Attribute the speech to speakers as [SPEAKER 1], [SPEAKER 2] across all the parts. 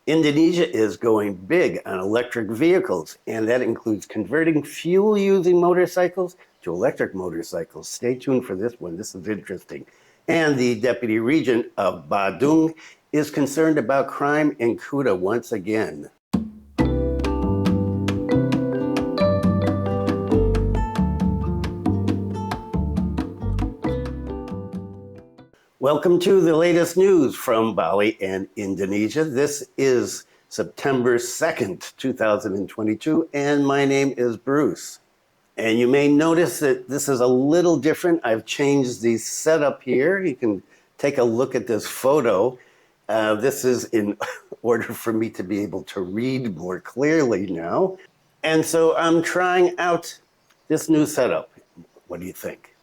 [SPEAKER 1] Indonesia is going big on electric vehicles, and that includes converting fuel-using motorcycles to electric motorcycles. Stay tuned for this one. This is interesting. And the Deputy Regent of Badung is concerned about crime in Kuta once again. Welcome to the latest news from Bali and Indonesia. This is September 2nd, 2022, and my name is Bruce. And you may notice that this is a little different. I've changed the setup here. You can take a look at this photo. This is in order for me to be able to read more clearly now. And so I'm trying out this new setup. What do you think?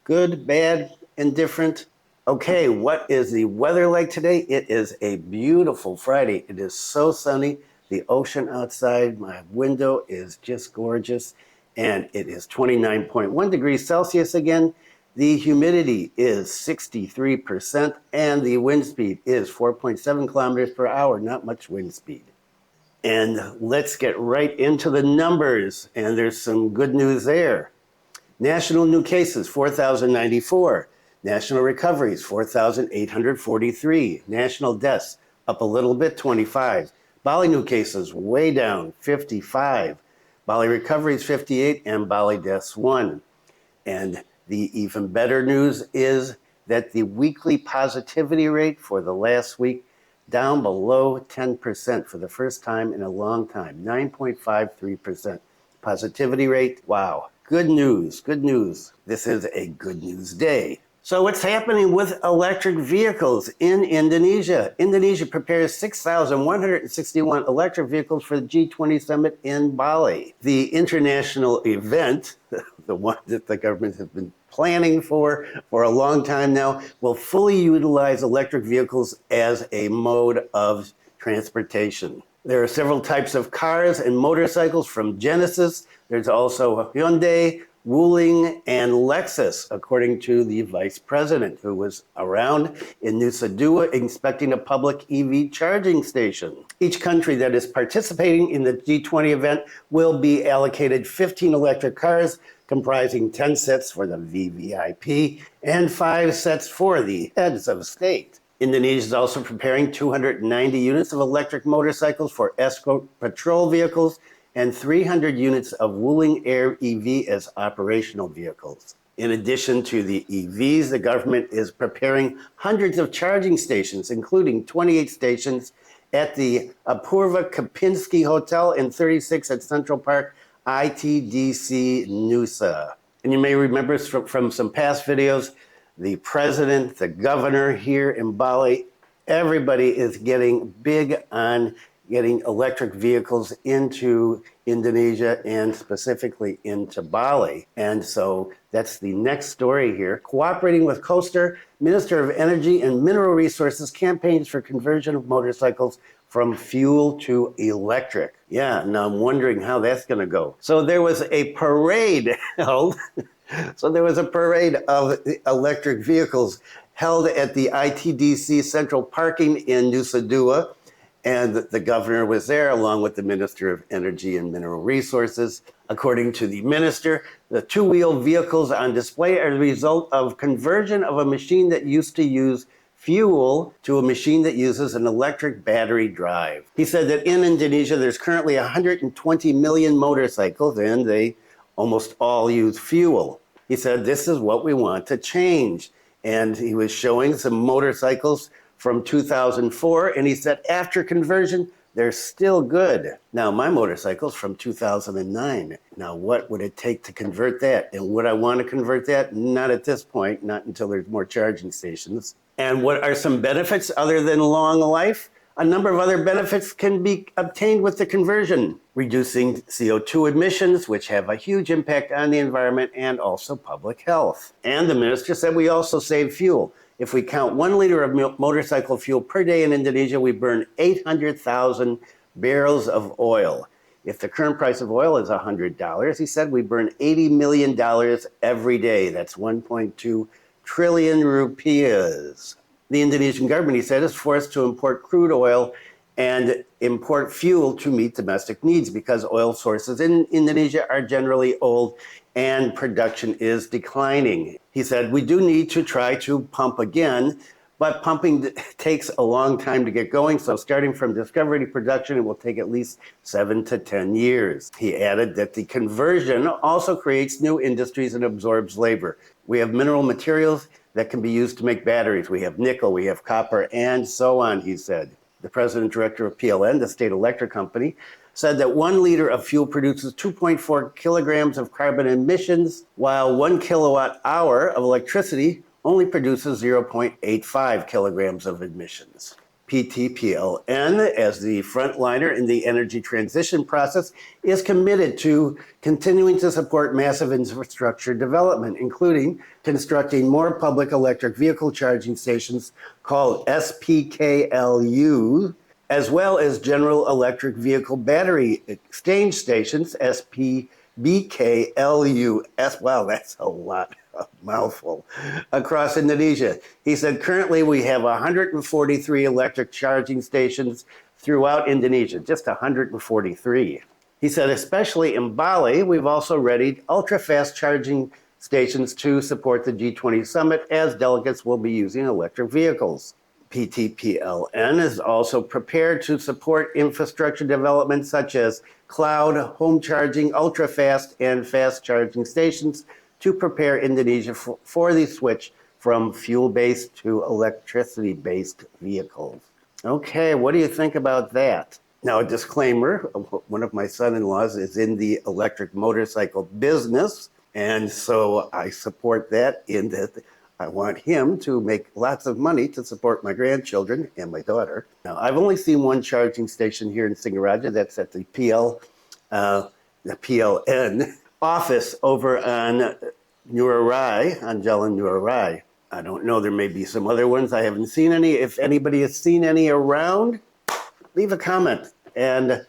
[SPEAKER 1] Good, bad, indifferent? Okay, what is the weather like today? It is a beautiful Friday. It is so sunny. The ocean outside my window is just gorgeous. And it is 29.1 degrees Celsius again. The humidity is 63%, and the wind speed is 4.7 kilometers per hour, not much wind speed. And let's get right into the numbers, and there's some good news there. National new cases, 4,094. National recoveries, 4,843. National deaths, up a little bit, 25. Bali new cases, way down, 55. Bali recoveries, 58, and Bali deaths, 1. And the even better news is that the weekly positivity rate for the last week, down below 10% for the first time in a long time, 9.53% positivity rate. Wow, good news, good news. This is a good news day. So what's happening with electric vehicles in Indonesia? Indonesia prepares 6,161 electric vehicles for the G20 Summit in Bali. The international event, the one that the government has been planning for a long time now, will fully utilize electric vehicles as a mode of transportation. There are several types of cars and motorcycles from Genesis. There's also Hyundai, Buleleng, and Lexus, according to the vice president, who was around in Nusa Dua inspecting a public EV charging station. Each country that is participating in the G20 event will be allocated 15 electric cars, comprising 10 sets for the VVIP and 5 sets for the heads of state. Indonesia is also preparing 290 units of electric motorcycles for escort patrol vehicles and 300 units of Wuling Air EV as operational vehicles. In addition to the EVs, the government is preparing hundreds of charging stations, including 28 stations at the Apurva Kempinski Hotel and 36 at Central Park ITDC Nusa. And you may remember from some past videos, the president, the governor here in Bali, everybody is getting big on getting electric vehicles into Indonesia and specifically into Bali. And so that's the next story here. Cooperating with Koster, Minister of Energy and Mineral Resources campaigns for conversion of motorcycles from fuel to electric. Yeah, now I'm wondering how that's gonna go. So there was a parade held. So there was a parade of electric vehicles held at the ITDC Central Parking in Nusa Dua. And the governor was there along with the Minister of Energy and Mineral Resources. According to the minister, the two-wheel vehicles on display are the result of conversion of a machine that used to use fuel to a machine that uses an electric battery drive. He said that in Indonesia, there's currently 120 million motorcycles and they almost all use fuel. He said, this is what we want to change. And he was showing some motorcycles from 2004, and he said after conversion, they're still good. Now, my motorcycle's from 2009. Now, what would it take to convert that? And would I want to convert that? Not at this point, not until there's more charging stations. And what are some benefits other than long life? A number of other benefits can be obtained with the conversion, reducing CO2 emissions, which have a huge impact on the environment and also public health. And the minister said we also save fuel. If we count 1 liter of motorcycle fuel per day in Indonesia, we burn 800,000 barrels of oil. If the current price of oil is $100, he said we burn $80 million every day. That's 1.2 trillion rupiahs. The Indonesian government, he said, is forced to import crude oil and import fuel to meet domestic needs because oil sources in Indonesia are generally old and production is declining. He said, we do need to try to pump again, but pumping takes a long time to get going. So starting from discovery to production, it will take at least 7 to 10 years. He added that the conversion also creates new industries and absorbs labor. We have mineral materials that can be used to make batteries. We have nickel, we have copper, and so on, he said. The president director of PLN, the state electric company, said that 1 liter of fuel produces 2.4 kilograms of carbon emissions, while 1 kilowatt hour of electricity only produces 0.85 kilograms of emissions. PTPLN, as the frontliner in the energy transition process, is committed to continuing to support massive infrastructure development, including constructing more public electric vehicle charging stations called SPKLU, as well as general electric vehicle battery exchange stations, SPBKLU. Wow, that's a lot. A mouthful, across Indonesia. He said, currently we have 143 electric charging stations throughout Indonesia, just 143. He said, especially in Bali, we've also readied ultra-fast charging stations to support the G20 Summit as delegates will be using electric vehicles. PTPLN is also prepared to support infrastructure development such as cloud, home charging, ultra-fast, and fast charging stations to prepare Indonesia for the switch from fuel-based to electricity-based vehicles. Okay, what do you think about that? Now, a disclaimer, one of my son-in-laws is in the electric motorcycle business, and so I support that in that I want him to make lots of money to support my grandchildren and my daughter. Now, I've only seen one charging station here in Singaraja. That's at the PLN office over on Nuarai, on Jalan Nuarai. I don't know, there may be some other ones. I haven't seen any. If anybody has seen any around, leave a comment and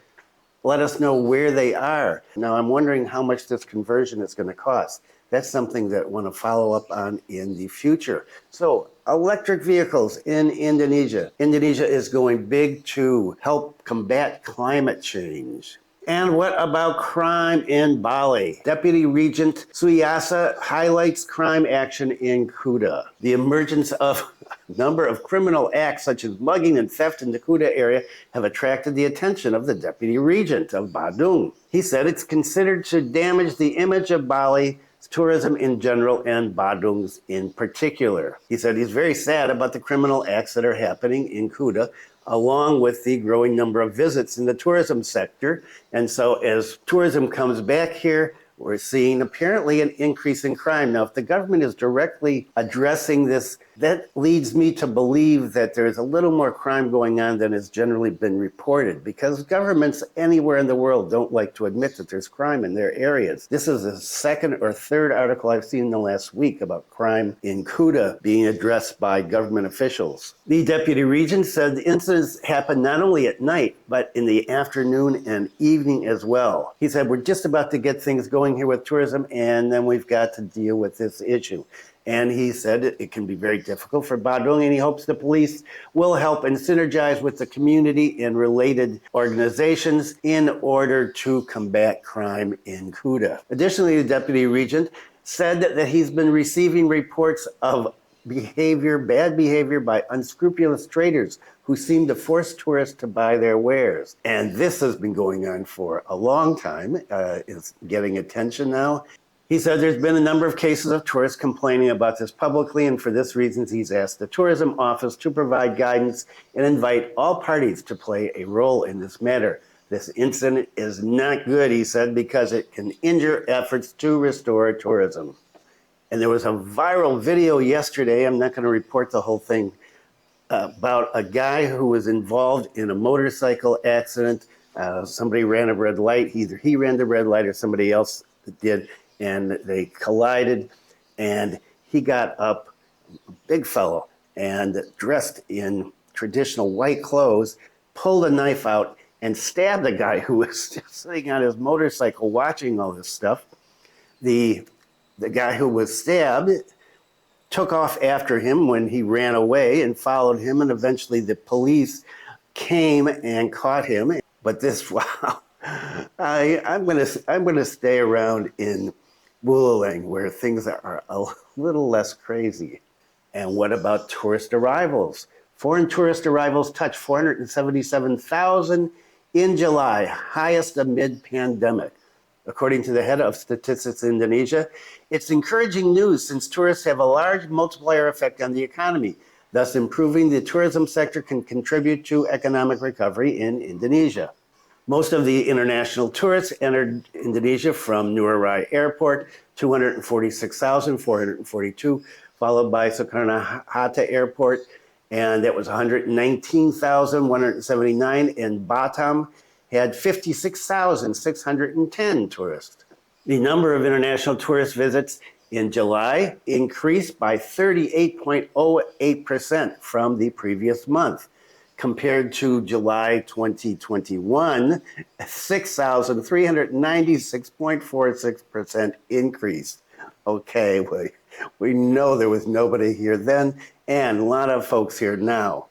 [SPEAKER 1] let us know where they are. Now, I'm wondering how much this conversion is going to cost. That's something that I want to follow up on in the future. So, electric vehicles in Indonesia. Indonesia is going big to help combat climate change. And what about crime in Bali? Deputy Regent Suiasa highlights crime action in Kuta. The emergence of a number of criminal acts such as mugging and theft in the Kuta area have attracted the attention of the Deputy Regent of Badung. He said it's considered to damage the image of Bali, tourism in general, and Badung's in particular. He said he's very sad about the criminal acts that are happening in Kuta, along with the growing number of visits in the tourism sector. And so as tourism comes back here, we're seeing apparently an increase in crime. Now, if the government is directly addressing this, that leads me to believe that there's a little more crime going on than has generally been reported, because governments anywhere in the world don't like to admit that there's crime in their areas. This is the second or third article I've seen in the last week about crime in Kuta being addressed by government officials. The deputy regent said the incidents happened not only at night, but in the afternoon and evening as well. He said, we're just about to get things going here with tourism, and then we've got to deal with this issue. And he said it can be very difficult for Badung, and he hopes the police will help and synergize with the community and related organizations in order to combat crime in Kuta. Additionally, the deputy regent said that he's been receiving reports of bad behavior by unscrupulous traders who seem to force tourists to buy their wares. And this has been going on for a long time. It's getting attention now. He said there's been a number of cases of tourists complaining about this publicly, and for this reason, he's asked the tourism office to provide guidance and invite all parties to play a role in this matter. This incident is not good, he said, because it can injure efforts to restore tourism. And there was a viral video yesterday, I'm not going to report the whole thing, about a guy who was involved in a motorcycle accident. Somebody ran a red light. Either he ran the red light or somebody else did. And they collided, and he got up, big fellow, and dressed in traditional white clothes, pulled a knife out, and stabbed the guy who was just sitting on his motorcycle watching all this stuff. The guy who was stabbed took off after him when he ran away and followed him, and eventually the police came and caught him. But this, wow, I'm gonna stay around in Buleleng where things are a little less crazy. And what about tourist arrivals? Foreign tourist arrivals touched 477,000 in July, highest amid pandemic. According to the head of Statistics Indonesia, it's encouraging news since tourists have a large multiplier effect on the economy. Thus, improving the tourism sector can contribute to economic recovery in Indonesia. Most of the international tourists entered Indonesia from Ngurah Airport, 246,442, followed by Soekarno-Hatta Airport, and that was 119,179, and Batam had 56,610 tourists. The number of international tourist visits in July increased by 38.08% from the previous month. Compared to July 2021, 6,396.46% increase. Okay, we know there was nobody here then, and a lot of folks here now.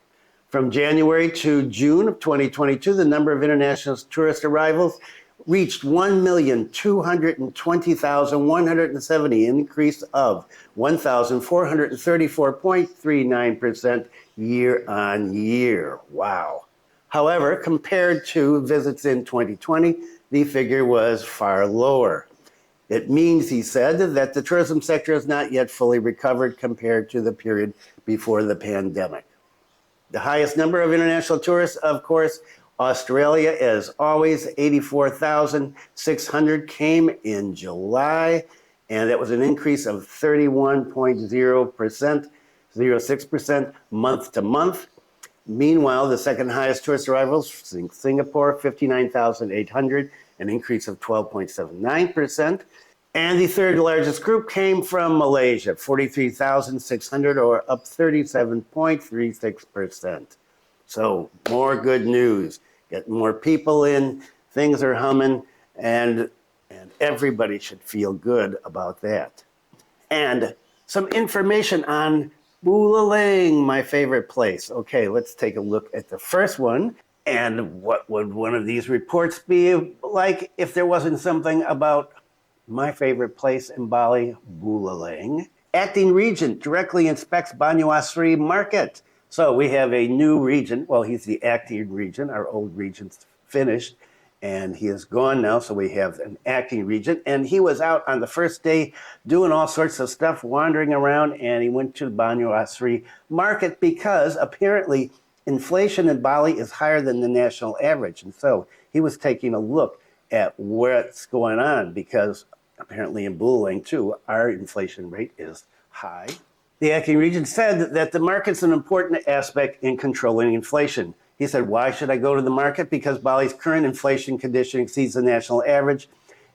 [SPEAKER 1] From January to June of 2022, the number of international tourist arrivals reached 1,220,170, an increase of 1,434.39% year on year. Wow. However, compared to visits in 2020, the figure was far lower. It means, he said, that the tourism sector has not yet fully recovered compared to the period before the pandemic. The highest number of international tourists, of course, Australia, as always, 84,600 came in July, and that was an increase of 31.0%, 06% month to month. Meanwhile, the second highest tourist arrivals, Singapore, 59,800, an increase of 12.79%. And the third largest group came from Malaysia, 43,600, or up 37.36%. So more good news, get more people in, things are humming, and everybody should feel good about that. And some information on Buleleng, my favorite place. Okay, let's take a look at the first one. And what would one of these reports be like if there wasn't something about my favorite place in Bali, Buleleng? Acting Regent directly inspects Banyuasri market. So we have a new regent. Well, he's the acting regent. Our old regent's finished, and he is gone now. So we have an acting regent. And he was out on the first day doing all sorts of stuff, wandering around, and he went to Banyuasri market because apparently inflation in Bali is higher than the national average. And so he was taking a look at what's going on because apparently in Buleleng too, our inflation rate is high. The acting regent said that the market's an important aspect in controlling inflation. He said, why should I go to the market? Because Bali's current inflation condition exceeds the national average.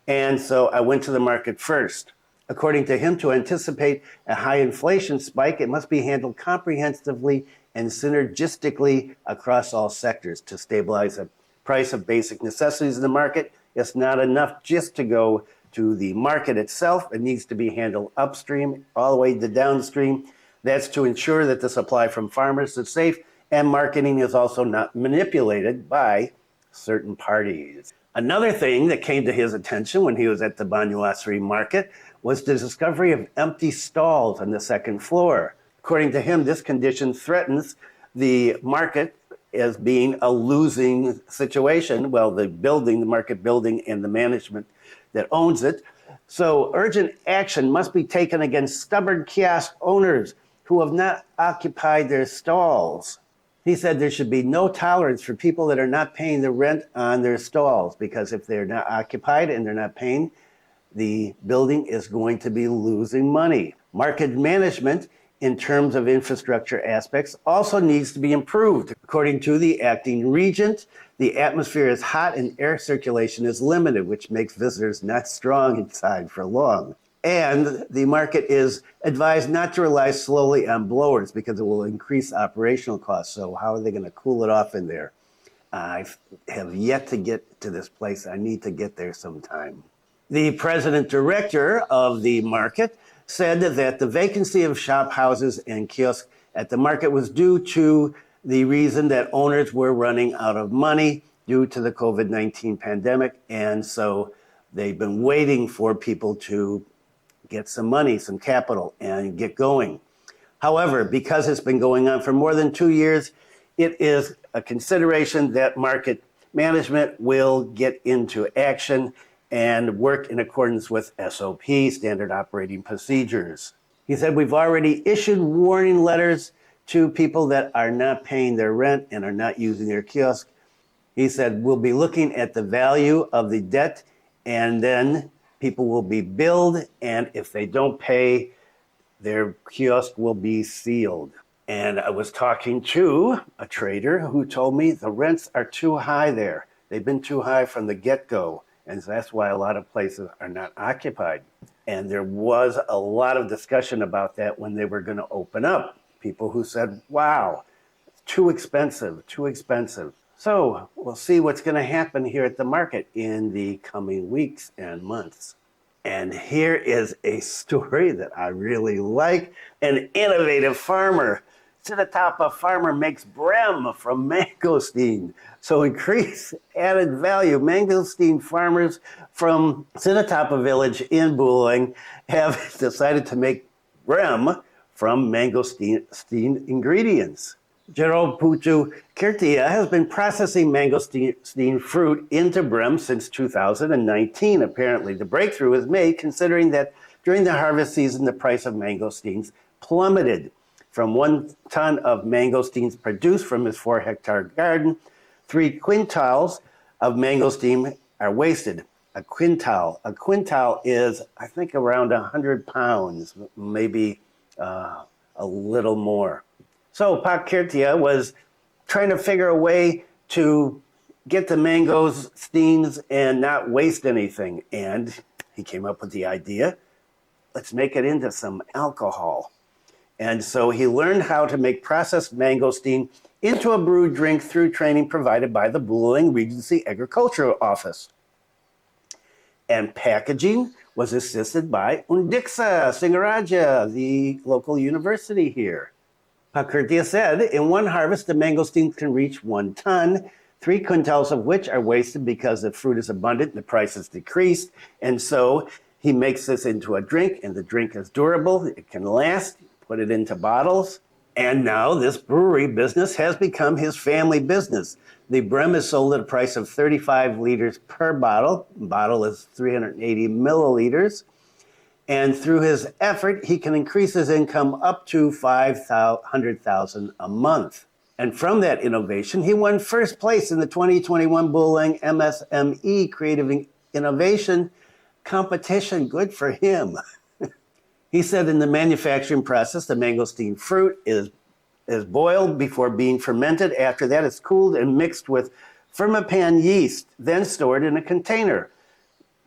[SPEAKER 1] And so I went to the market first. According to him, to anticipate a high inflation spike, it must be handled comprehensively and synergistically across all sectors to stabilize the price of basic necessities in the market. It's not enough just to go to the market itself. It needs to be handled upstream all the way to downstream. That's to ensure that the supply from farmers is safe and marketing is also not manipulated by certain parties. Another thing that came to his attention when he was at the Banyuasri market was the discovery of empty stalls on the second floor. According to him, this condition threatens the market as being a losing situation. Well, the building, the market building, and the management that owns it. So urgent action must be taken against stubborn kiosk owners who have not occupied their stalls. He said there should be no tolerance for people that are not paying the rent on their stalls, because if they're not occupied and they're not paying, the building is going to be losing money. Market management in terms of infrastructure aspects also needs to be improved. According to the acting regent, the atmosphere is hot and air circulation is limited, which makes visitors not strong inside for long. And the market is advised not to rely solely on blowers because it will increase operational costs. So how are they going to cool it off in there? I have yet to get to this place. I need to get there sometime. The president director of the market said that the vacancy of shop houses and kiosks at the market was due to the reason that owners were running out of money due to the COVID-19 pandemic. And so they've been waiting for people to get some money, some capital, and get going. However, because it's been going on for more than 2 years, it is a consideration that market management will get into action and work in accordance with SOP, standard operating procedures. He said, we've already issued warning letters to people that are not paying their rent and are not using their kiosk. He said, we'll be looking at the value of the debt, and then people will be billed, and if they don't pay, their kiosk will be sealed. And I was talking to a trader who told me the rents are too high there. They've been too high from the get-go, and that's why a lot of places are not occupied. And there was a lot of discussion about that when they were going to open up. People who said, wow, too expensive, too expensive. So we'll see what's going to happen here at the market in the coming weeks and months. And here is a story that I really like. An innovative farmer. Sidatapa farmer makes Brem from mangosteen. So increase added value. Mangosteen farmers from Sidatapa village in Buleleng have decided to make Brem from mangosteen ingredients. General Putu Kirtia has been processing mangosteen fruit into Brem since 2019. Apparently, the breakthrough was made considering that during the harvest season, the price of mangosteens plummeted. From 1 ton of mangosteens produced from his 4-hectare garden, 3 quintals of mangosteen are wasted. A quintal is, I think, around 100 pounds, maybe a little more. So Pakirtia was trying to figure a way to get the mangosteens and not waste anything. And he came up with the idea, let's make it into some alcohol. And so he learned how to make processed mangosteen into a brewed drink through training provided by the Buleleng Regency Agricultural Office. And packaging was assisted by Undiksa Singaraja, the local university here. Pakirtia said, in one harvest, the mangosteens can reach 1 ton, 3 quintals of which are wasted because the fruit is abundant and the price is decreased. And so he makes this into a drink, and the drink is durable, it can last, put it into bottles. And now this brewery business has become his family business. The Brem is sold at a price of 35 liters per bottle. The bottle is 380 milliliters. And through his effort, he can increase his income up to $500,000 a month. And from that innovation, he won first place in the 2021 Buleleng MSME Creative Innovation Competition. Good for him. He said in the manufacturing process, the mangosteen fruit is boiled before being fermented. After that, it's cooled and mixed with fermenpan yeast, then stored in a container.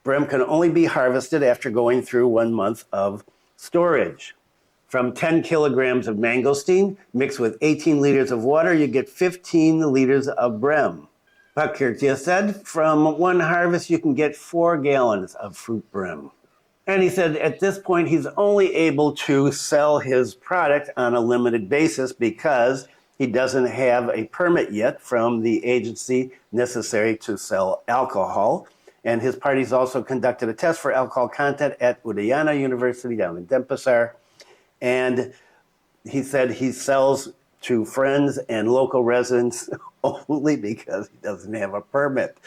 [SPEAKER 1] Brem can only be harvested after going through 1 month of storage. From 10 kilograms of mangosteen mixed with 18 liters of water, you get 15 liters of Brem. Pakirtia said, from one harvest, you can get 4 gallons of fruit Brem. And he said at this point, he's only able to sell his product on a limited basis because he doesn't have a permit yet from the agency necessary to sell alcohol. And his party's also conducted a test for alcohol content at Udayana University down in Denpasar. And he said he sells to friends and local residents only because he doesn't have a permit.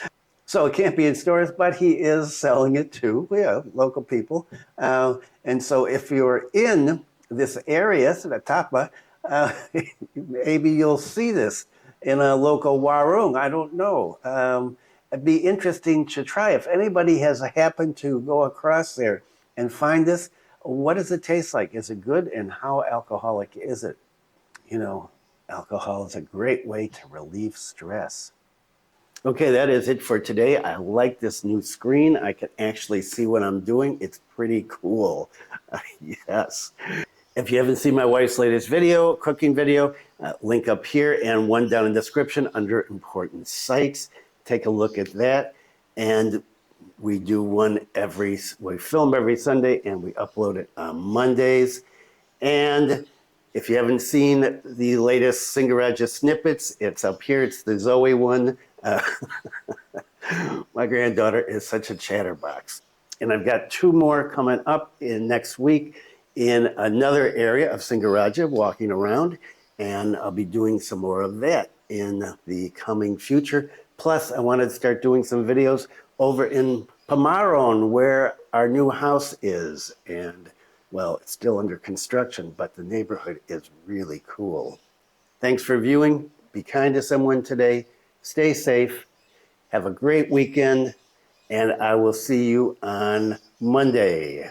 [SPEAKER 1] So it can't be in stores, but he is selling it to local people. And so if you're in this area, Sidatapa, maybe you'll see this in a local warung. I don't know. It'd be interesting to try. If anybody has happened to go across there and find this, what does it taste like? Is it good? And how alcoholic is it? You know, alcohol is a great way to relieve stress. Okay, that is it for today. I like this new screen. I can actually see what I'm doing. It's pretty cool. Yes. If you haven't seen my wife's latest video, cooking video, link up here and one down in the description under important sites. Take a look at that. And we do we film every Sunday and we upload it on Mondays. And If you haven't seen the latest Singaraja snippets, it's up here. It's the Zoe one. My granddaughter is such a chatterbox. And I've got 2 more coming up in next week in another area of Singaraja, walking around. And I'll be doing some more of that in the coming future. Plus, I wanted to start doing some videos over in Pamaron, where our new house is. And well, it's still under construction, but the neighborhood is really cool. Thanks for viewing. Be kind to someone today. Stay safe. Have a great weekend. And I will see you on Monday.